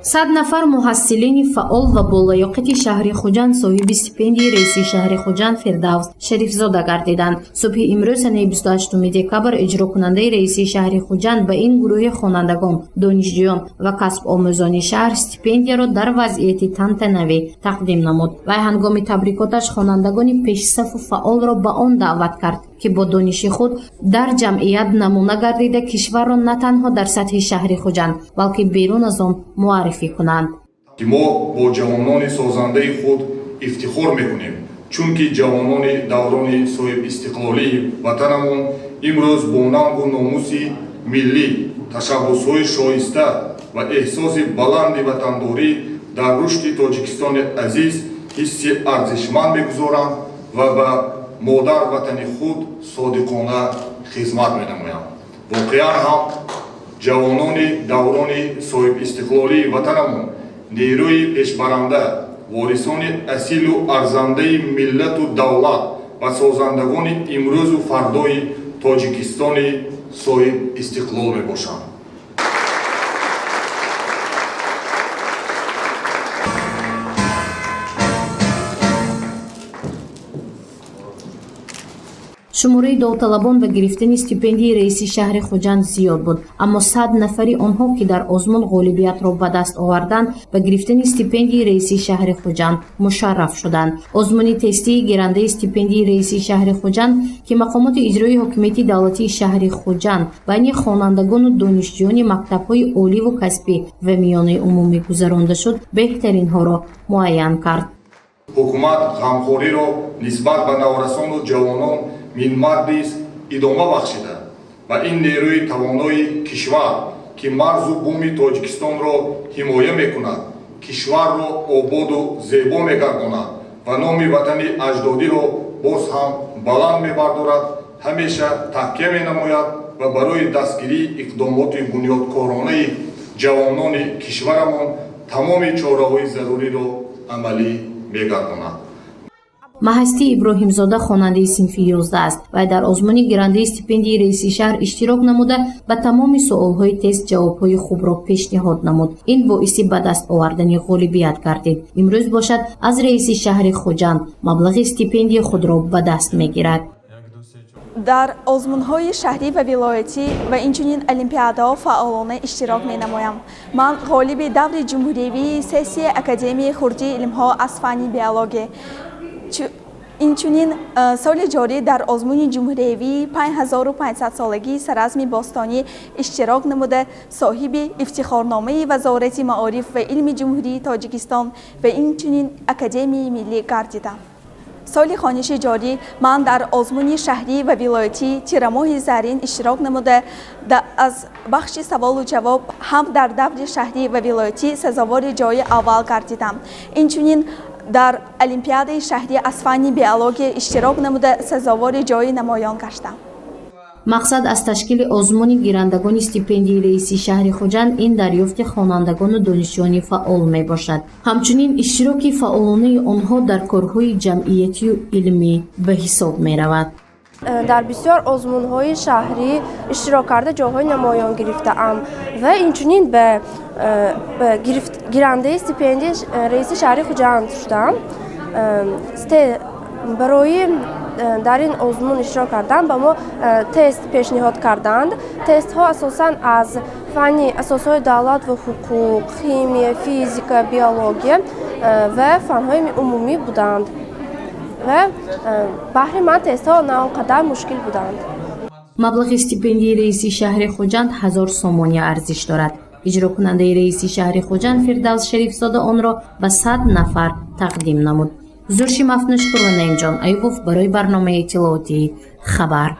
100 нафар муҳассилини фаъол ва болаёқати шаҳри Хуҷанд соҳиби стипендияи раиси шаҳри Хуҷанд Фирдавс Шарифзода гардиданд. Субҳи имрӯз санаи 28 декабр эҷрокунандаи раиси шаҳри Хуҷанд ба ин гурӯҳи хонандагон, донишҷӯён ва касбомӯзони шаҳр стипендияро дар вазъияти тантанавӣ тақдим намуд. Вай ҳангоми табрикоташ хонандагони пешсафу фаъолро ба он даъват кард, ки бо дониши худ дар ҷамъият намуна гардида кишварро на танҳо дар сатҳи шаҳри Хуҷанд, балки берун аз он муаррифӣ кунанд. мо бо ҷавонони созандаи худ ифтихор мекунем, чунки ҷавонони даврони соҳибистиқлолии ватанамон имрӯз бо нангу номуси миллӣ, ташаббусҳои шоиста ва эҳсоси баланди ватандорӣ дар рушди Тоҷикистони азиз ҳисси арзишманд мегузоранд ва ба модар ватани худ содиқона хизмат менамоянд. воқеан ҳам ҷавонони даврони соҳибистиқлолии ватанамон нерӯи пешбаранда, ворисони асилу арзандаи миллату давлат ва созандагони имрӯзу фардои Тоҷикистони соҳибистиқлол мебошанд. шумораи довталабон ба гирифтани стипендияи раиси шаҳри Хуҷанд зиёд буд, аммо 100 нафари онҳо, ки дар озмун ғолибиятро ба даст оварданд, ба гирифтани стипендияи раиси шаҳри Хуҷанд мушарраф шуданд. озмуни тестии гирандаи стипендияи раиси шаҳри Хуҷанд, ки мақомоти иҷроии ҳокимияти давлатии шаҳри Хуҷанд байни хонандагону донишҷӯёни мактабҳои оливу касбӣ ва миёнаи умумӣ гузаронда шуд, беҳтаринҳоро муайян кард. ҳукумат ғамхориро нисбат ба наврасону ҷавонон минмардис идома бахшида ва ин нерӯи тавонои кишвар, ки марзу буми Тоҷикистонро ҳимоя мекунад, кишварро ободу зебо мегардонад ва номи ватани аҷдодиро боз ҳам баланд мебардорад, ҳамеша таҳкия менамояд ва барои дастгирии иқдомоти бунёдкоронаи ҷавонони кишварамон тамоми чораҳои заруриро амалӣ мегардонад. Маҳастӣ Иброҳимзода хонандаи синфи 11 аст. Вай дар озмуни гирандии стипендияи раиси шаҳр иштирок намуда ба тамоми суолҳои тест ҷавобҳои хубро пешниҳод намуд. Ин боиси ба даст овардани ғолибият гардид. Имрӯз бошад аз раиси шаҳри Хуҷанд маблағи стипендияи худро ба даст мегирад. дар озмунҳои шаҳрӣ ва вилоятӣ ва инчунин олимпиадаҳо фаъолона иштирок менамоям. ман ғолиби даври ҷумҳуриявии сессияи академияи хурдии илмҳо аз фанни биология. инчунин соли ҷорӣ дар озмуни ҷумҳуриявии 5500 солагии саразми бостонӣ иштирок намуда соҳиби ифтихорномаи вазорати маориф ва илми ҷумҳурии Тоҷикистон ва инчунин академияи миллӣ гардидам. соли хониши ҷорӣ ман дар озмуни шаҳрӣ ва вилоятӣ тирамоҳи зарин иштирок намуда аз бахши саволу ҷавоб ҳам дар даври шаҳрӣ ва вилоятӣ сазовори ҷои аввал гардидам. инчунин дар олимпиадаи шаҳрӣ аз фанни биология иштирок намуда сазовори ҷои намоён гаштам. мақсад аз ташкили озмуни гирандагони стипендияи раиси шаҳри Хуҷанд ин дарёфти хонандагону донишҷӯёни фаъол мебошад. ҳамчунин иштироки фаъолонаи онҳо дар корҳои ҷамъиятию илмӣ ба ҳисоб меравад. дар бисёр озмунҳои шаҳрӣ иштирок карда ҷойҳои намоён гирифтаам ва инчунин ба гирандаи стипендияи раиси шаҳри Хуҷанд шудам. барои дар ин озмун иштирок кардан ба мо тест пешниҳод карданд. тестҳо асосан аз фанни асосҳои давлат ва ҳуқуқ, химия, физика, биология ва фанҳои умумӣ буданд ва баҳри ман тестҳо на он қадар мушкил буданд. маблағи стипендияи раиси шаҳри Хуҷанд 1000 сомония арзиш дорад. иҷрокунандаи раиси шаҳри Хуҷанд Фирдавс Шарифзода онро ба 100 нафар тақдим намуд. зурши Мафнушпур ва Наимҷон Аюбов барои барномаи иттилоотии Хабар.